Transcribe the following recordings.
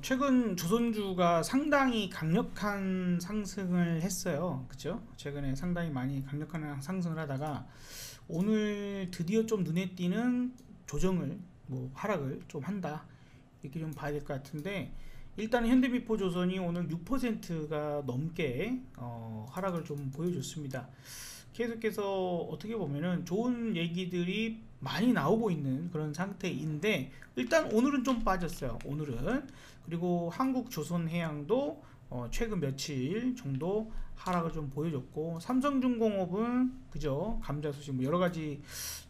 최근 조선주가 상당히 강력한 상승을 했어요. 그죠? 최근에 상당히 많이 강력한 상승을 하다가 오늘 드디어 좀 눈에 띄는 조정을, 하락을 좀 한다, 이렇게 좀 봐야 될 것 같은데, 일단 현대미포조선이 오늘 6%가 넘게 하락을 좀 보여줬습니다. 계속해서 어떻게 보면은 좋은 얘기들이 많이 나오고 있는 그런 상태인데, 일단 오늘은 좀 빠졌어요. 오늘은. 그리고 한국조선해양도 최근 며칠 정도 하락을 좀 보여줬고, 삼성중공업은 그죠, 감자 소식 여러가지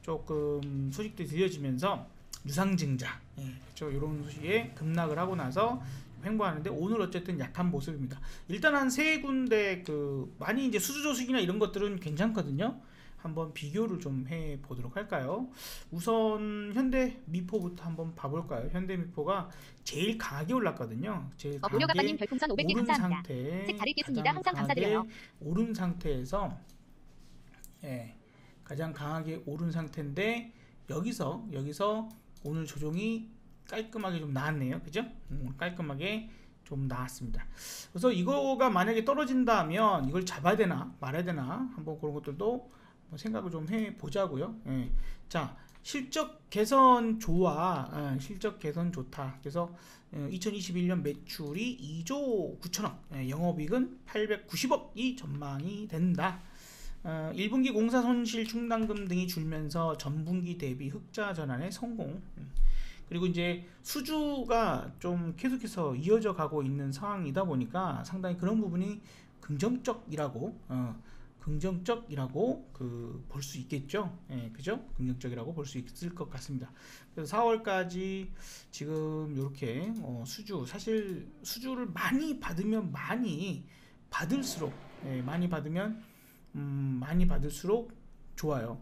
조금 소식들이 들려지면서 유상증자, 그렇죠, 이런 소식에 급락을 하고 나서 횡보하는데, 오늘 어쨌든 약한 모습입니다. 일단 한 세 군데 많이 이제 수주조식이나 이런 것들은 괜찮거든요. 한번 비교를 좀 해 보도록 할까요? 우선 현대미포부터 한번 봐볼까요? 현대미포가 제일 강하게 올랐거든요. 제일 강하게 별풍선 500개 오른 감사합니다. 상태, 책 잘 읽겠습니다. 가장 항상 강하게 감사드려요. 오른 상태에서, 가장 강하게 오른 상태인데, 여기서 오늘 조정이 깔끔하게 좀 나왔네요. 그죠? 깔끔하게 좀 나왔습니다. 그래서 이거가 만약에 떨어진다면 이걸 잡아야 되나 말아야 되나, 한번 그런 것들도 생각을 좀 해보자고요. 자, 실적 개선 좋아. 실적 개선 좋다. 그래서 2021년 매출이 2조 9천억, 영업이익은 890억이 전망이 된다. 1분기 공사 손실 충당금 등이 줄면서 전분기 대비 흑자 전환에 성공. 그리고 이제 수주가 좀 계속해서 이어져 가고 있는 상황이다 보니까 상당히 그런 부분이 긍정적이라고 볼 수 있겠죠. 그죠? 긍정적이라고 볼 수 있을 것 같습니다. 그래서 4월까지 지금 이렇게 사실 수주를 많이 받으면 많이 받을수록 좋아요.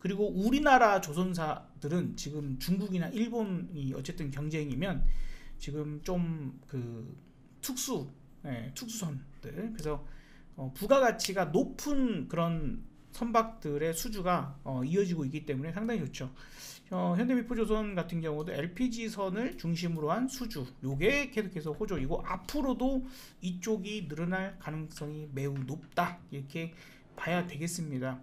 그리고 우리나라 조선사들은 지금 중국이나 일본이 어쨌든 경쟁이면 지금 좀 특수선들, 그래서 부가가치가 높은 그런 선박들의 수주가 이어지고 있기 때문에 상당히 좋죠. 현대미포조선 같은 경우도 LPG선을 중심으로 한 수주, 요게 계속해서 호조이고, 앞으로도 이쪽이 늘어날 가능성이 매우 높다, 이렇게 봐야 되겠습니다.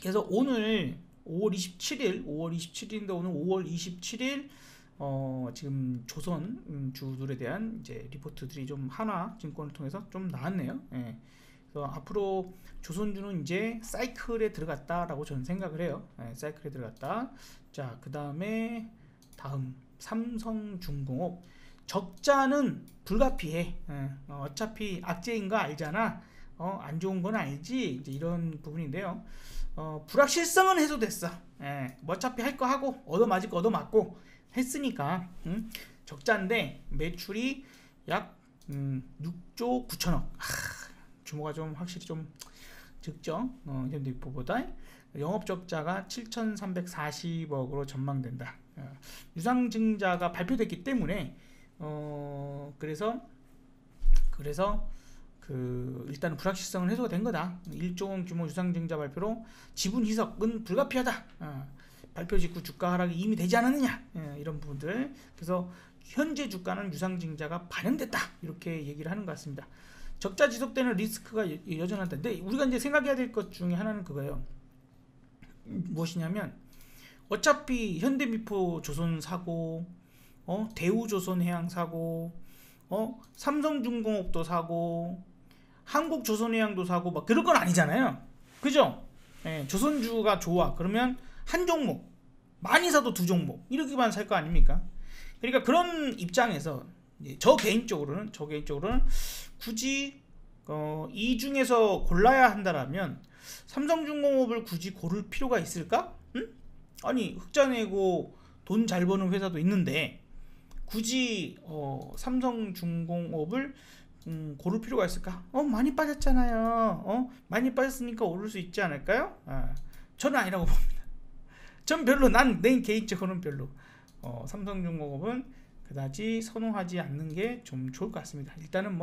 그래서 오늘 5월 27일인데 오늘 5월 27일 지금 조선주들에 대한 이제 리포트들이 좀 하나증권을 통해서 좀 나왔네요. 그래서 앞으로 조선주는 이제 사이클에 들어갔다라고 저는 생각을 해요. 사이클에 들어갔다. 자, 그 다음에 다음 삼성중공업, 적자는 불가피해. 어차피 악재인 거 알잖아. 안 좋은 건 알지. 이제 이런 부분인데요. 불확실성은 해소됐어. 어차피 할 거 하고 얻어맞을 거 얻어맞고 했으니까 적자인데 매출이 약 6조 9천억. 규모가 좀 확실히 좀 적죠. 현대미포보다. 영업적자가 7,340억으로 전망된다. 유상증자가 발표됐기 때문에 그래서 일단 불확실성은 해소가 된 거다. 1조 원 규모 유상증자 발표로 지분 희석은 불가피하다. 발표 직후 주가 하락이 이미 되지 않았느냐, 이런 부분들. 그래서 현재 주가는 유상증자가 반영됐다, 이렇게 얘기를 하는 것 같습니다. 적자 지속되는 리스크가 여전하다. 근데 우리가 이제 생각해야 될 것 중에 하나는 그거예요. 무엇이냐면, 어차피 현대미포 조선 사고, 대우조선해양 사고, 삼성중공업도 사고, 한국조선해양도 사고, 막 그럴 건 아니잖아요. 그죠? 조선주가 좋아 그러면 한 종목 많이 사도 두 종목 이렇게만 살 거 아닙니까? 그러니까 그런 입장에서 저 개인적으로는 굳이 이 중에서 골라야 한다라면 삼성중공업을 굳이 고를 필요가 있을까? 아니, 흑자 내고 돈 잘 버는 회사도 있는데 굳이 삼성중공업을 고를 필요가 있을까? 많이 빠졌잖아요. 많이 빠졌으니까 오를 수 있지 않을까요? 저는 아니라고 봅니다. 전 별로, 내 개인적으로는 별로 삼성중공업은 그다지 선호하지 않는 게 좀 좋을 것 같습니다. 일단은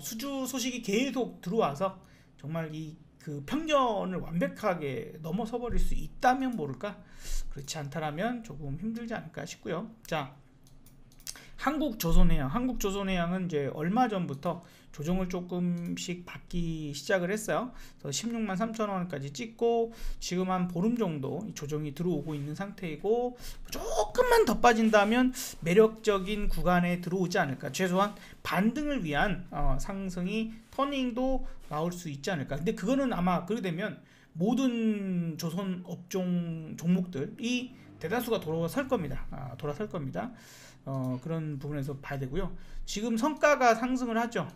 수주 소식이 계속 들어와서 정말 그 평균을 완벽하게 넘어서 버릴 수 있다면 모를까, 그렇지 않다라면 조금 힘들지 않을까 싶고요. 자, 한국조선해양은 이제 얼마 전부터 조정을 조금씩 받기 시작을 했어요. 그래서 16만 3천 원까지 찍고 지금 한 보름 정도 조정이 들어오고 있는 상태이고, 조금만 더 빠진다면 매력적인 구간에 들어오지 않을까. 최소한 반등을 위한 상승이 터닝도 나올 수 있지 않을까. 근데 그거는 아마 그렇게 되면 모든 조선 업종 종목들이 대다수가 돌아설 겁니다. 돌아설 겁니다. 그런 부분에서 봐야 되고요. 지금 성과가 상승을 하죠.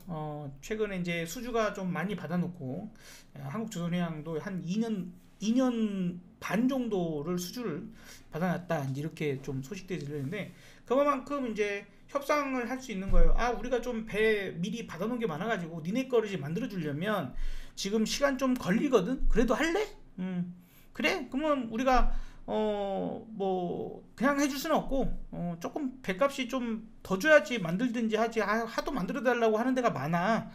최근에 이제 수주가 좀 많이 받아놓고 한국조선해양도 한 2년 반 정도를 수주를 받아놨다, 이렇게 좀 소식들이 들리는데, 그만큼 이제 협상을 할 수 있는 거예요. 우리가 좀 배 미리 받아놓은 게 많아가지고 니네 거를 이제 만들어 주려면 지금 시간 좀 걸리거든. 그래도 할래? 그래? 그러면 우리가 뭐 그냥 해줄 수는 없고, 조금 배값이 좀 더 줘야지 만들든지 하지. 하도 만들어 달라고 하는 데가 많아.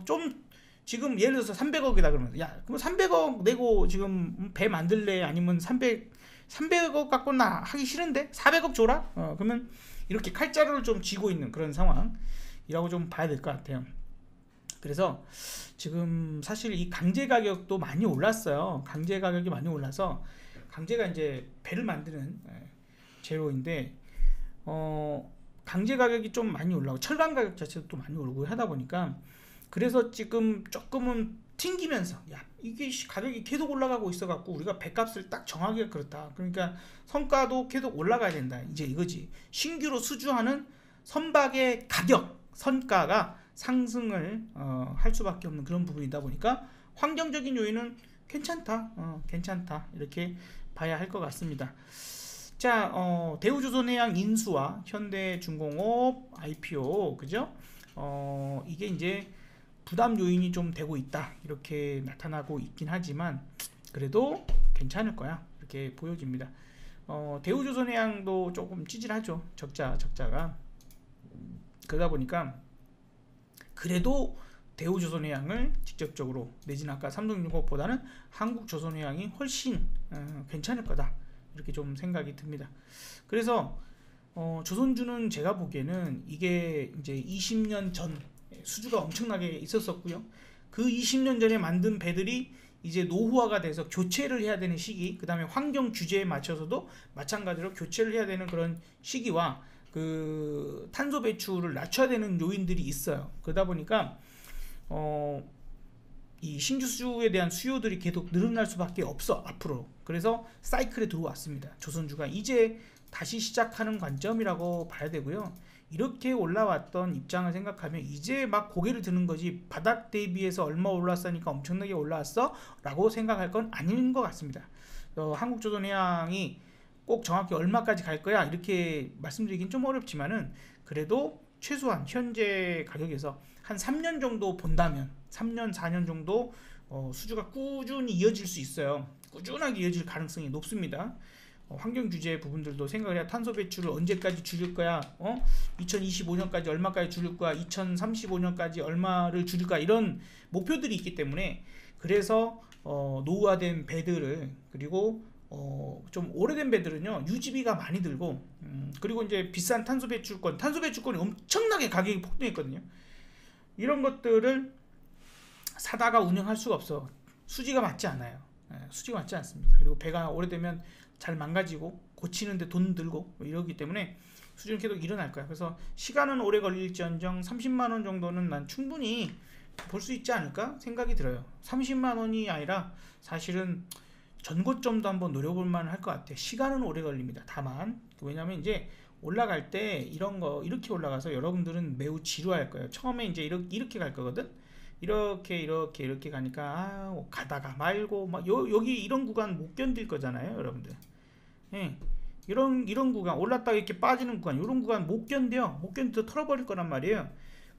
좀 지금 예를 들어서 300억이다 그러면, 야 그럼 300억 내고 지금 배 만들래? 아니면 300억 갖고 나 하기 싫은데 400억 줘라? 그러면 이렇게 칼자루를 좀 쥐고 있는 그런 상황이라고 좀 봐야 될 것 같아요. 그래서 지금 사실 이 강제 가격도 많이 올랐어요. 강제 가격이 많이 올라서, 강제가 이제 배를 만드는 재료인데, 강제 가격이 좀 많이 올라오고 철강 가격 자체도 또 많이 오르고 하다 보니까, 그래서 지금 조금은 튕기면서, 야 이게 가격이 계속 올라가고 있어 갖고 우리가 배값을 딱 정하기가 그렇다. 그러니까 성과도 계속 올라가야 된다, 이제 이거지. 신규로 수주하는 선박의 가격, 선가가 상승을 할 수밖에 없는 그런 부분이다 보니까 환경적인 요인은 괜찮다 이렇게 봐야 할 것 같습니다. 자, 대우조선해양 인수와 현대중공업 IPO, 그죠? 이게 이제 부담 요인이 좀 되고 있다, 이렇게 나타나고 있긴 하지만 그래도 괜찮을 거야, 이렇게 보여집니다. 대우조선해양도 조금 찌질하죠, 적자가. 그러다 보니까 그래도 대우조선해양을 직접적으로, 내지는 아까 삼성중공업보다는 한국조선해양이 훨씬 괜찮을 거다, 이렇게 좀 생각이 듭니다. 그래서 조선주는 제가 보기에는 이게 이제 20년 전 수주가 엄청나게 있었었고요. 그 20년 전에 만든 배들이 이제 노후화가 돼서 교체를 해야 되는 시기, 그 다음에 환경 규제에 맞춰서도 마찬가지로 교체를 해야 되는 그런 시기와 그 탄소 배출을 낮춰야 되는 요인들이 있어요. 그러다 보니까 이 신규 수주에 대한 수요들이 계속 늘어날 수밖에 없어, 앞으로. 그래서 사이클에 들어왔습니다. 조선주가 이제 다시 시작하는 관점이라고 봐야 되고요. 이렇게 올라왔던 입장을 생각하면 이제 막 고개를 드는 거지, 바닥 대비해서 얼마 올랐으니까 엄청나게 올라왔어? 라고 생각할 건 아닌 것 같습니다. 한국조선해양이 꼭 정확히 얼마까지 갈 거야, 이렇게 말씀드리긴 좀 어렵지만은, 그래도 최소한 현재 가격에서 한 3년 정도 본다면 3년 4년 정도 수주가 꾸준히 이어질 수 있어요. 꾸준하게 이어질 가능성이 높습니다. 환경 규제 부분들도 생각을 해야, 탄소 배출을 언제까지 줄일 거야, 2025년까지 얼마까지 줄일 거야, 2035년까지 얼마를 줄일 거야, 이런 목표들이 있기 때문에, 그래서 노후화된 배들을, 그리고 좀 오래된 배들은요 유지비가 많이 들고, 그리고 이제 비싼 탄소 배출권이 엄청나게 가격이 폭등했거든요. 이런 것들을 사다가 운영할 수가 없어. 수지가 맞지 않아요. 수지가 맞지 않습니다. 그리고 배가 오래되면 잘 망가지고 고치는데 돈 들고 이러기 때문에 수주는 계속 일어날 거야. 그래서 시간은 오래 걸릴지언정 30만원 정도는 난 충분히 볼 수 있지 않을까 생각이 들어요. 30만원이 아니라 사실은 전고점도 한번 노려볼 만할 것 같아요. 시간은 오래 걸립니다. 다만 왜냐면 이제 올라갈 때 이런 거 이렇게 올라가서 여러분들은 매우 지루할 거예요. 처음에 이제 이렇게 갈 거거든. 이렇게 가니까 가다가 말고 막 여기 이런 구간 못 견딜 거잖아요, 여러분들. 예. 이런 구간 올랐다가 이렇게 빠지는 구간, 이런 구간 못 견뎌 털어버릴 거란 말이에요.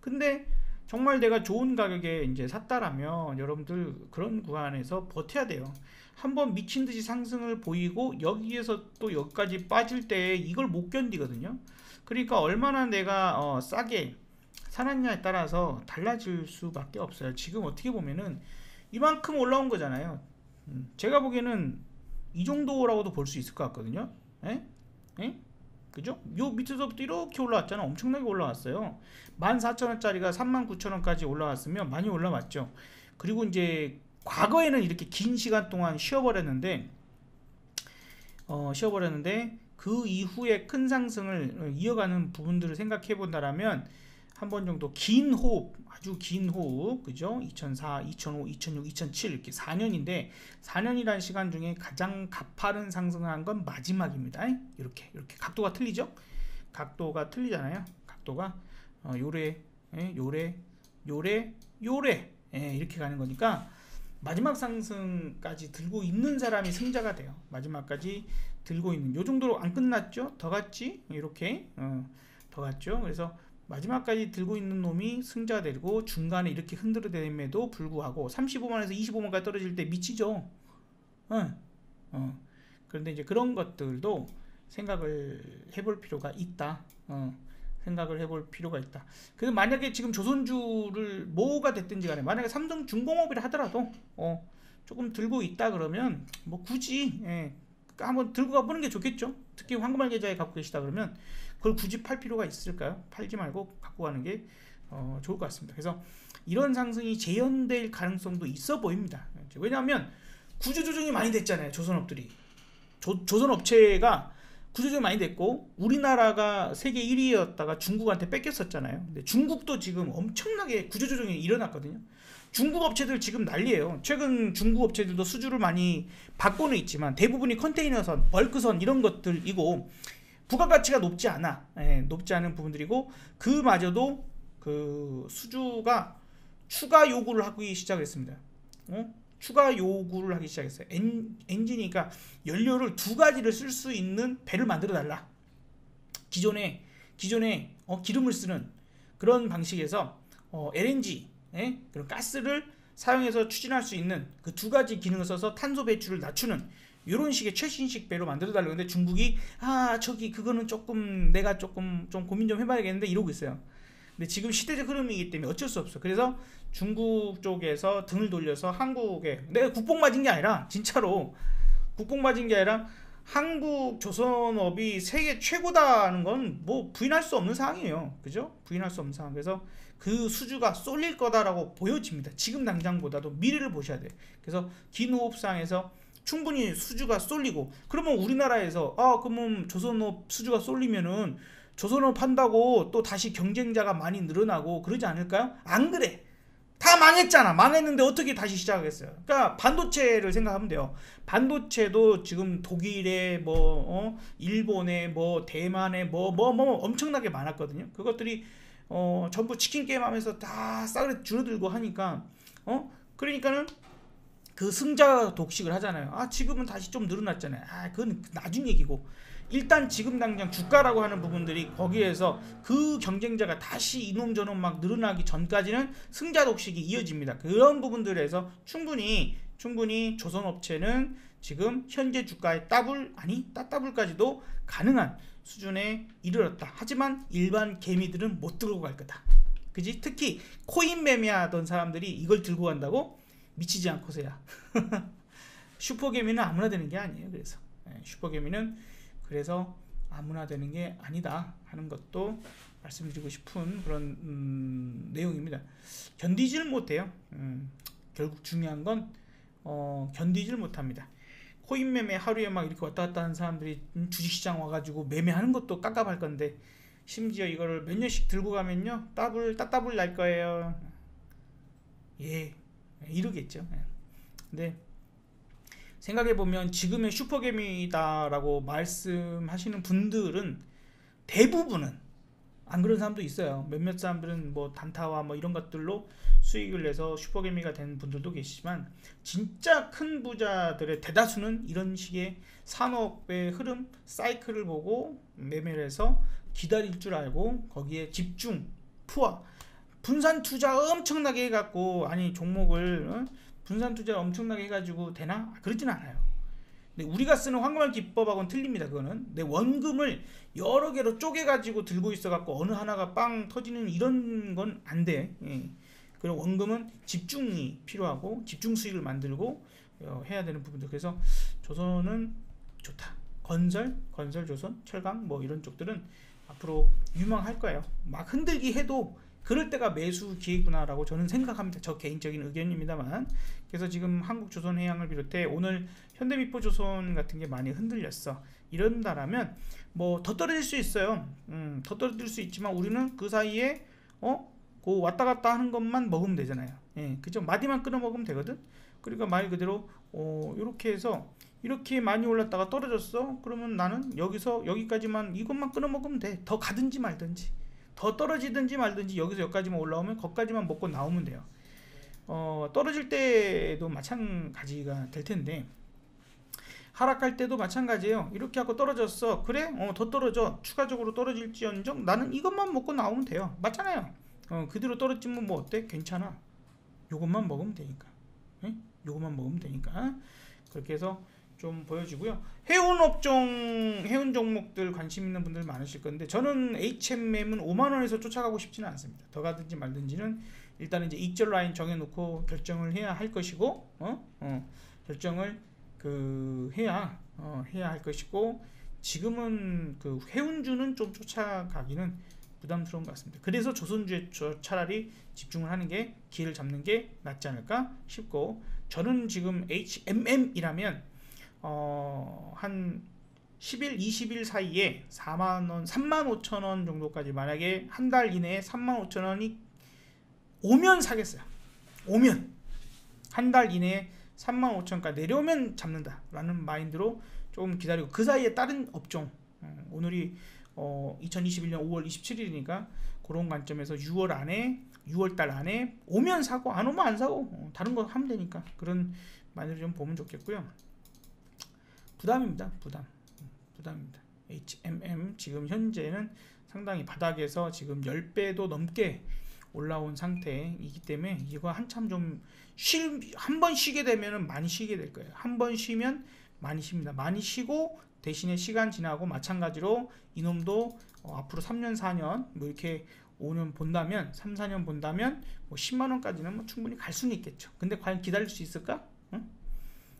근데 정말 내가 좋은 가격에 이제 샀다라면 여러분들 그런 구간에서 버텨야 돼요. 한번 미친듯이 상승을 보이고 여기에서 또 여기까지 빠질 때 이걸 못 견디거든요. 그러니까 얼마나 내가 싸게 사놨냐에 따라서 달라질 수밖에 없어요. 지금 어떻게 보면은 이만큼 올라온 거잖아요. 제가 보기에는 이 정도라고도 볼 수 있을 것 같거든요. 에? 에? 그죠? 요 밑에서부터 이렇게 올라왔잖아. 엄청나게 올라왔어요. 14,000원짜리가 39,000원까지 올라왔으면 많이 올라왔죠. 그리고 이제 과거에는 이렇게 긴 시간 동안 쉬어버렸는데 그 이후에 큰 상승을 이어가는 부분들을 생각해 본다라면 한 번 정도 긴 호흡, 아주 긴 호흡, 그죠? 2004, 2005, 2006, 2007 이렇게 4년인데 4년이라는 시간 중에 가장 가파른 상승을 한 건 마지막입니다. 이렇게 각도가 틀리죠? 각도가 틀리잖아요. 각도가 요래, 요래 이렇게 가는 거니까 마지막 상승까지 들고 있는 사람이 승자가 돼요. 마지막까지 들고 있는 요 정도로 안 끝났죠? 더 갔지? 이렇게 더 갔죠? 그래서 마지막까지 들고 있는 놈이 승자가 되고 중간에 이렇게 흔들어댐에도 불구하고 35만에서 25만까지 떨어질 때 미치죠. 그런데 이제 그런 것들도 생각을 해볼 필요가 있다. 생각을 해볼 필요가 있다. 그래서 만약에 지금 조선주를 뭐가 됐든지 간에 만약에 삼성중공업이라 하더라도 조금 들고 있다 그러면 뭐 굳이 한번 들고 가보는 게 좋겠죠. 특히 황금알 계좌에 갖고 계시다 그러면 그걸 굳이 팔 필요가 있을까요? 팔지 말고 갖고 가는 게 좋을 것 같습니다. 그래서 이런 상승이 재현될 가능성도 있어 보입니다. 왜냐하면 구조조정이 많이 됐잖아요. 조선업들이 조선업체가 구조조정이 많이 됐고 우리나라가 세계 1위였다가 중국한테 뺏겼었잖아요. 근데 중국도 지금 엄청나게 구조조정이 일어났거든요. 중국 업체들 지금 난리예요. 최근 중국 업체들도 수주를 많이 받고는 있지만 대부분이 컨테이너선, 벌크선 이런 것들이고 부가가치가 높지 않아. 높지 않은 부분들이고 그마저도 그 수주가 추가 요구를 하기 시작했습니다. 추가 요구를 하기 시작했어요. 엔진이니까 연료를 두 가지를 쓸 수 있는 배를 만들어 달라. 기존에 기름을 쓰는 그런 방식에서 LNG 그런 가스를 사용해서 추진할 수 있는 그 두 가지 기능을 써서 탄소 배출을 낮추는 이런 식의 최신식 배로 만들어 달라고 했는데 중국이 그거는 조금 내가 조금 좀 고민 좀 해봐야겠는데 이러고 있어요. 근데 지금 시대적 흐름이기 때문에 어쩔 수 없어. 그래서 중국 쪽에서 등을 돌려서 한국에 내가 국뽕 맞은 게 아니라 진짜로 국뽕 맞은 게 아니라 한국 조선업이 세계 최고다는 건 뭐 부인할 수 없는 상황이에요. 그죠? 부인할 수 없는 상황. 그래서 그 수주가 쏠릴 거다라고 보여집니다. 지금 당장보다도 미래를 보셔야 돼. 그래서 긴 호흡상에서 충분히 수주가 쏠리고 그러면 우리나라에서 그러면 조선업 수주가 쏠리면은 조선업 한다고 또 다시 경쟁자가 많이 늘어나고 그러지 않을까요? 안 그래. 다 망했잖아. 망했는데 어떻게 다시 시작하겠어요? 그러니까 반도체를 생각하면 돼요. 반도체도 지금 독일에 일본에 대만에 엄청나게 많았거든요. 그것들이 전부 치킨 게임 하면서 다 싸그리 줄어들고 하니까 그러니까는 그 승자 독식을 하잖아요. 지금은 다시 좀 늘어났잖아요. 그건 나중 얘기고 일단 지금 당장 주가라고 하는 부분들이 거기에서 그 경쟁자가 다시 이놈 저놈 막 늘어나기 전까지는 승자 독식이 이어집니다. 그런 부분들에서 충분히 조선업체는 지금 현재 주가의 따따블까지도 가능한 수준에 이르렀다. 하지만 일반 개미들은 못 들고 갈 거다. 그지? 특히 코인 매매하던 사람들이 이걸 들고 간다고? 미치지 않고서야. 슈퍼개미는 아무나 되는 게 아니에요. 그래서 슈퍼개미는 그래서 아무나 되는 게 아니다 하는 것도 말씀드리고 싶은 그런 내용입니다. 견디질 못해요. 결국 중요한 건 견디질 못합니다. 코인 매매 하루에 막 이렇게 왔다 갔다 하는 사람들이 주식시장 와가지고 매매하는 것도 깝깝할 건데 심지어 이거를 몇 년씩 들고 가면요 따따블 날 거예요. 이러겠죠. 근데 생각해보면 지금의 슈퍼개미다라고 말씀하시는 분들은 대부분은 안 그런 사람도 있어요. 몇몇 사람들은 단타와 이런 것들로 수익을 내서 슈퍼개미가 된 분들도 계시지만 진짜 큰 부자들의 대다수는 이런 식의 산업의 흐름 사이클을 보고 매매를 해서 기다릴 줄 알고 거기에 집중 분산 투자 엄청나게 해갖고 종목을 분산 투자를 엄청나게 해가지고 되나? 그러진 않아요. 근데 우리가 쓰는 황금알 기법하고는 틀립니다. 그거는 내 원금을 여러 개로 쪼개가지고 들고 있어갖고 어느 하나가 빵 터지는 이런 건 안 돼. 그런 원금은 집중이 필요하고 집중 수익을 만들고 해야 되는 부분들. 그래서 조선은 좋다. 건설조선, 철강 뭐 이런 쪽들은 앞으로 유망할 거예요. 막 흔들기 해도 그럴 때가 매수 기회구나라고 저는 생각합니다. 저 개인적인 의견입니다만. 그래서 지금 한국조선해양을 비롯해 오늘 현대미포조선 같은 게 많이 흔들렸어. 이런다라면 뭐 더 떨어질 수 있어요. 더 떨어질 수 있지만 우리는 그 사이에 그 왔다 갔다 하는 것만 먹으면 되잖아요. 예, 그죠? 마디만 끊어 먹으면 되거든. 그러니까 말 그대로 이렇게 해서 이렇게 많이 올랐다가 떨어졌어. 그러면 나는 여기서 여기까지만 이것만 끊어 먹으면 돼. 더 가든지 말든지, 더 떨어지든지 말든지 여기서 여기까지만 올라오면 거기까지만 먹고 나오면 돼요. 떨어질 때도 마찬가지가 될 텐데 하락할 때도 마찬가지예요. 이렇게 하고 떨어졌어. 그래? 더 떨어져. 추가적으로 떨어질지언정 나는 이것만 먹고 나오면 돼요. 맞잖아요. 그대로 떨어지면 뭐 어때? 괜찮아. 요것만 먹으면 되니까. 예? 요것만 먹으면 되니까. 그렇게 해서 좀 보여지고요. 해운 종목들 관심 있는 분들 많으실 건데 저는 HMM은 5만원에서 쫓아가고 싶지는 않습니다. 더 가든지 말든지는 일단은 이제 익절 라인 정해놓고 결정을 해야 할 것이고 결정을 해야 할 것이고 지금은 그 해운주는 좀 쫓아가기는 부담스러운 것 같습니다. 그래서 조선주에 차라리 집중을 하는 게 기회를 잡는 게 낫지 않을까 싶고 저는 지금 HMM이라면 한 10일, 20일 사이에 4만원, 35,000원 정도까지 만약에 한 달 이내에 35,000원이 오면 사겠어요. 오면 한 달 이내에 35,000원까지 내려오면 잡는다 라는 마인드로 조금 기다리고 그 사이에 다른 업종 오늘이 2021년 5월 27일이니까 그런 관점에서 6월달 안에 오면 사고 안 오면 안 사고 다른 거 하면 되니까 그런 마인드로 좀 보면 좋겠고요. 부담입니다. 부담입니다. HMM 지금 현재는 상당히 바닥에서 지금 10배도 넘게 올라온 상태이기 때문에 이거 한참 좀 한 번 쉬게 되면 많이 쉬게 될 거예요. 한 번 쉬면 많이 쉽니다. 많이 쉬고 대신에 시간 지나고 마찬가지로 이놈도 앞으로 3년 4년 뭐 이렇게 5년 본다면 3, 4년 본다면 뭐 10만원까지는 뭐 충분히 갈 수는 있겠죠. 근데 과연 기다릴 수 있을까?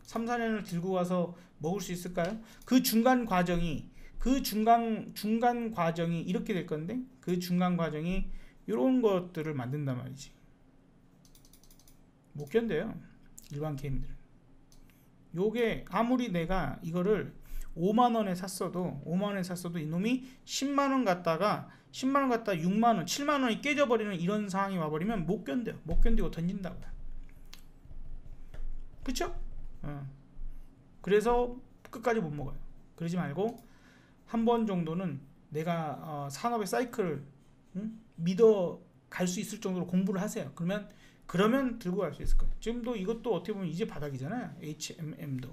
3, 4년을 들고 가서 먹을 수 있을까요? 그 중간 과정이 이렇게 될 건데 그 중간 과정이 이런 것들을 만든단 말이지. 못 견뎌요. 일반 게임들은. 요게 아무리 내가 이거를 5만원에 샀어도 이놈이 10만원 갔다가 6만원 7만원이 깨져버리는 이런 상황이 와버리면 못 견뎌요. 못 견디고 던진다고요. 그쵸? 그래서 끝까지 못 먹어요. 그러지 말고 한 번 정도는 내가 산업의 사이클을 믿어 갈 수 있을 정도로 공부를 하세요. 그러면 들고 갈 수 있을 거예요. 지금도 이것도 어떻게 보면 이제 바닥이잖아요. HMM도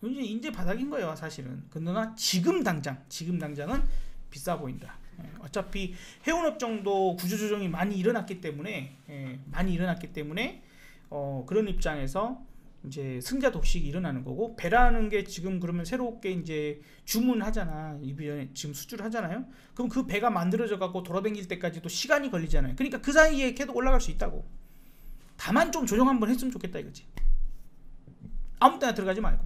이제 바닥인 거예요. 사실은. 그러나 지금 당장은 비싸 보인다. 어차피 해운업종도 구조조정이 많이 일어났기 때문에 그런 입장에서 이제 승자 독식이 일어나는 거고 배라는 게 지금 그러면 새롭게 이제 주문하잖아. 이번에 지금 수주를 하잖아요. 그럼 그 배가 만들어져 갖고 돌아다닐 때까지도 시간이 걸리잖아요. 그러니까 그 사이에 계속 올라갈 수 있다고. 다만 좀 조정 한번 했으면 좋겠다 이거지. 아무 때나 들어가지 말고.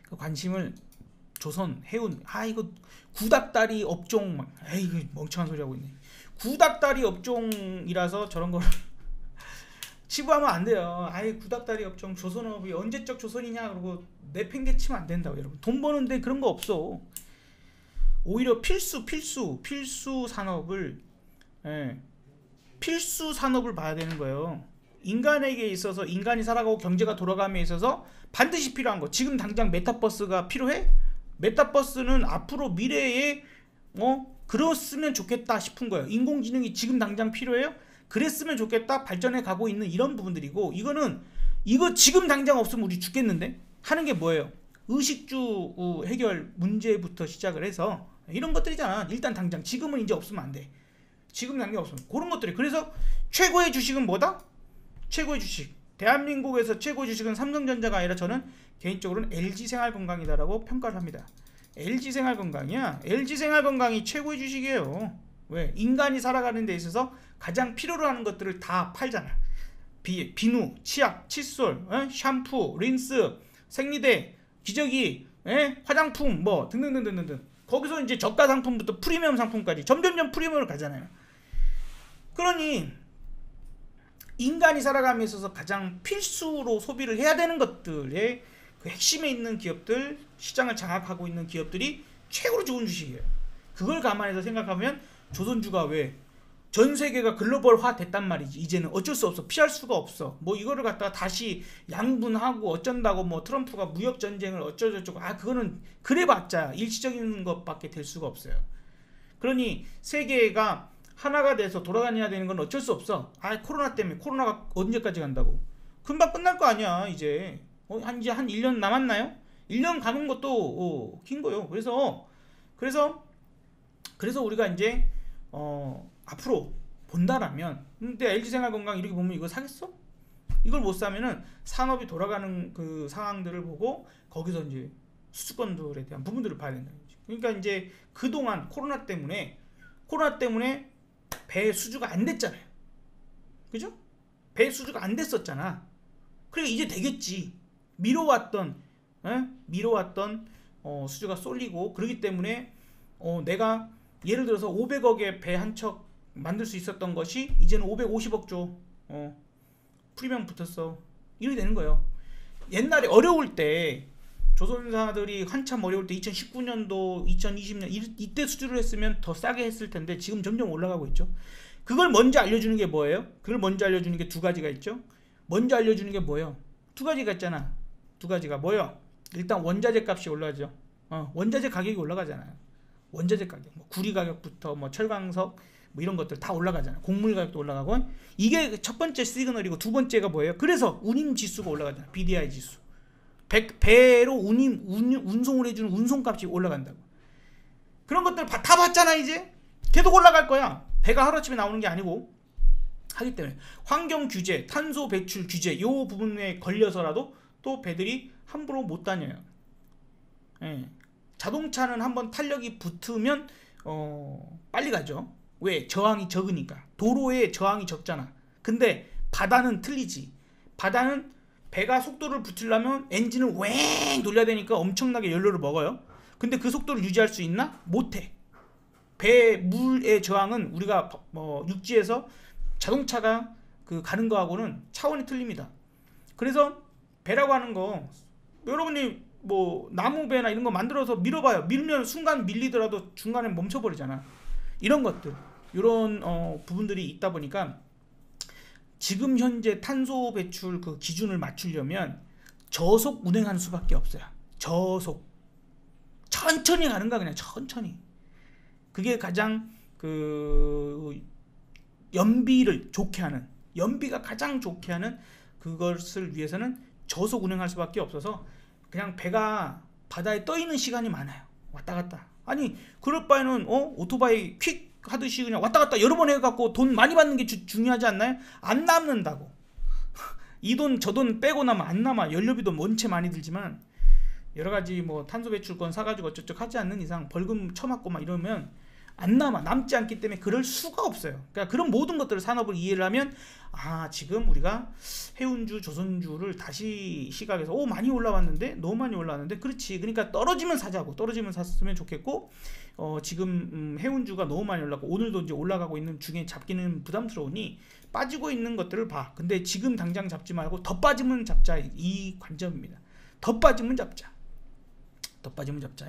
그 관심을 조선, 해운, 이거 구닥다리 업종 이거 멍청한 소리 하고 있네. 구닥다리 업종이라서 저런 걸 치부하면 안 돼요. 구닥다리 업종 조선업이 언제적 조선이냐 그러고 내팽개치면 안 된다고 여러분. 돈 버는데 그런 거 없어. 오히려 필수 산업을 필수 산업을 봐야 되는 거예요. 인간에게 있어서 인간이 살아가고 경제가 돌아감에 있어서 반드시 필요한 거. 지금 당장 메타버스가 필요해? 메타버스는 앞으로 미래에 그랬으면 좋겠다 싶은 거예요. 인공지능이 지금 당장 필요해요? 그랬으면 좋겠다 발전해 가고 있는 이런 부분들이고 이거 지금 당장 없으면 우리 죽겠는데 하는 게 뭐예요? 의식주 해결 문제부터 시작을 해서 이런 것들이잖아. 일단 당장 지금은 이제 없으면 안 돼. 지금 당장 없으면 그런 것들이. 그래서 최고의 주식은 뭐다? 최고의 주식. 대한민국에서 최고의 주식은 삼성전자가 아니라 저는 개인적으로는 LG생활건강이다라고 평가를 합니다. LG생활건강이야. LG생활건강이 최고의 주식이에요. 왜? 인간이 살아가는 데 있어서 가장 필요로 하는 것들을 다 팔잖아. 비누, 치약, 칫솔, 샴푸, 린스, 생리대, 기저귀, 화장품 뭐 등등등등등. 거기서 이제 저가 상품부터 프리미엄 상품까지 점점점 프리미엄으로 가잖아요. 그러니 인간이 살아감에 있어서 가장 필수로 소비를 해야 되는 것들의 그 핵심에 있는 기업들, 시장을 장악하고 있는 기업들이 최고로 좋은 주식이에요. 그걸 감안해서 생각하면 조선주가 왜 전 세계가 글로벌화 됐단 말이지. 이제는 어쩔 수 없어. 피할 수가 없어. 뭐 이거를 갖다가 다시 양분하고 어쩐다고 뭐 트럼프가 무역 전쟁을 어쩌고저쩌고, 그거는 그래봤자 일시적인 것밖에 될 수가 없어요. 그러니 세계가 하나가 돼서 돌아다녀야 되는 건 어쩔 수 없어. 코로나 때문에. 코로나가 언제까지 간다고? 금방 끝날 거 아니야 이제. 이제 한 1년 남았나요? 1년 가는 것도 긴 거요. 그래서 우리가 이제 앞으로 본다라면, 근데 LG생활건강 이렇게 보면 이거 사겠어? 이걸 못 사면은 산업이 돌아가는 그 상황들을 보고 거기서 이제 수주권들에 대한 부분들을 봐야 된다는 거지. 그러니까 이제 그동안 코로나 때문에 배 수주가 안 됐잖아요. 그죠? 배 수주가 안 됐었잖아. 그러니까 이제 되겠지. 미뤄왔던 수주가 쏠리고, 그러기 때문에 내가 예를 들어서 500억에 배 한 척 만들 수 있었던 것이 이제는 550억 줘. 프리미엄 붙었어. 이렇게 되는 거예요. 옛날에 어려울 때 조선사들이 한참 어려울 때 2019년도 2020년 이때 수주를 했으면 더 싸게 했을 텐데 지금 점점 올라가고 있죠. 그걸 먼저 알려주는 게 뭐예요? 그걸 먼저 알려주는 게 두 가지가 있죠. 먼저 알려주는 게 뭐예요? 두 가지가 있잖아. 두 가지가 뭐예요? 일단 원자재 값이 올라가죠. 원자재 가격이 올라가잖아요. 원자재 가격, 뭐 구리 가격부터 뭐 철광석 뭐 이런 것들 다 올라가잖아요. 곡물 가격도 올라가고. 이게 첫 번째 시그널이고, 두 번째가 뭐예요? 그래서 운임 지수가 올라가잖아요. BDI 지수. 배로 운송을 해주는 운송값이 올라간다고. 그런 것들 다 봤잖아. 이제 계속 올라갈 거야. 배가 하루아침에 나오는 게 아니고 하기 때문에 환경 규제, 탄소 배출 규제 이 부분에 걸려서라도 또 배들이 함부로 못 다녀요. 자동차는 한번 탄력이 붙으면 빨리 가죠. 왜? 저항이 적으니까. 도로에 저항이 적잖아. 근데 바다는 틀리지. 바다는 배가 속도를 붙이려면 엔진을 왱 돌려야 되니까 엄청나게 연료를 먹어요. 근데 그 속도를 유지할 수 있나? 못해. 배 물의 저항은 우리가 육지에서 자동차가 가는 거하고는 차원이 틀립니다. 그래서 배라고 하는 거, 여러분이 뭐 나무배나 이런 거 만들어서 밀어봐요. 밀면 순간 밀리더라도 중간에 멈춰버리잖아. 이런 것들, 이런 부분들이 있다 보니까 지금 현재 탄소 배출 그 기준을 맞추려면 저속 운행하는 수밖에 없어요. 저속. 천천히 가는 거야. 그냥 천천히. 그게 가장 연비를 좋게 하는, 연비가 가장 좋게 하는 그것을 위해서는 저속 운행할 수밖에 없어서 그냥 배가 바다에 떠 있는 시간이 많아요. 왔다 갔다. 아니 그럴 바에는 오토바이 퀵 하듯이 그냥 왔다 갔다 여러 번 해갖고 돈 많이 받는 게 중요하지 않나요? 안 남는다고. 이 돈 저 돈 빼고 나면 안 남아. 연료비도 원체 많이 들지만 여러가지 뭐 탄소 배출권 사가지고 어쩌고 하지 않는 이상 벌금 쳐맞고 막 이러면 안 남아. 남지 않기 때문에 그럴 수가 없어요. 그러니까 그런 모든 것들을 산업을 이해를 하면 지금 우리가 해운주, 조선주를 다시 시각에서 많이 올라왔는데, 너무 많이 올라왔는데, 그렇지. 그러니까 떨어지면 사자고. 떨어지면 샀으면 좋겠고, 지금 해운주가 너무 많이 올라가고 오늘도 이제 올라가고 있는 중에 잡기는 부담스러우니 빠지고 있는 것들을 봐. 근데 지금 당장 잡지 말고 더 빠지면 잡자. 이 관점입니다. 더 빠지면 잡자. 더 빠지면 잡자.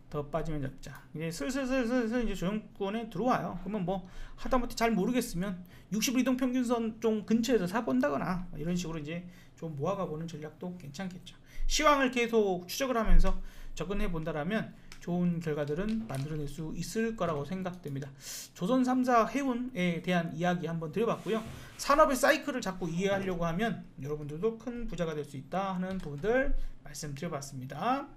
더 빠지면 잡자. 이제 슬슬 이제 조정권에 들어와요. 그러면 뭐 하다못해 잘 모르겠으면 60일 이동평균선 좀 근처에서 사본다거나 이런 식으로 이제 좀 모아가 보는 전략도 괜찮겠죠. 시황을 계속 추적을 하면서 접근해 본다라면 좋은 결과들은 만들어낼 수 있을 거라고 생각됩니다. 조선 3사 해운에 대한 이야기 한번 드려봤고요. 산업의 사이클을 자꾸 이해하려고 하면 여러분들도 큰 부자가 될 수 있다 하는 부분들 말씀드려봤습니다.